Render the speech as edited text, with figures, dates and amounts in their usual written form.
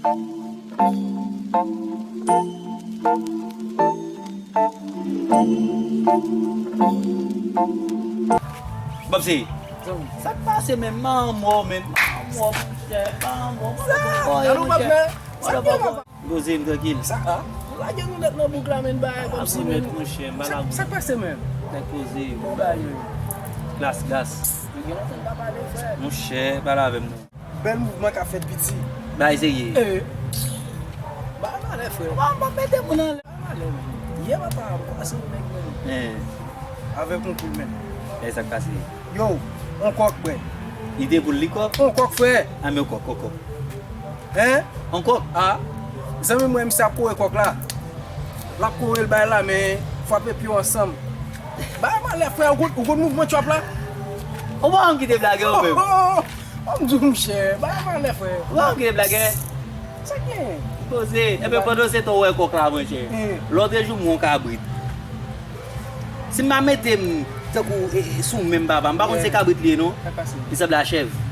Babsi, ça passe même maman, mais maman, Allo Bab men, sa gen Bab? Gozim tranquille. Sa a? La gen nou net nan bouk la men baye kom si men. Mon cher, malade. Sa pase men? T'as causé. Ou baye men? Glace. Gen an ten pa pale fè. Mon cher, malade avec moi. Bel mouvment ka fet piti. Bah, essayez. Ba male fè. Ba mette moun an le. Ba male men. Ye ba pa kwa se mèk men. Avec mon pou men. Et ça casse. Yo, on kok bre. Idée pour le coq. On kok fè. Ah, mais coq. Hein? Encore? Ah, zami mwen msa kowe kok la. La kowe l bay la men, fwape pi ensemble. Ba male fè, ou gout mouvment chop la? On va en quitter blague un peu. On me dit, monsieur, bah, male fè. On va en quitter blague. Ça gen. Posé. Et puis pendant ce temps, on coq là, mon cher. L'autre jour, mon cabrit. Si je mette sous même baba, je ne sais pas si c'est cabrit, non? Il s'appelle la chèvre.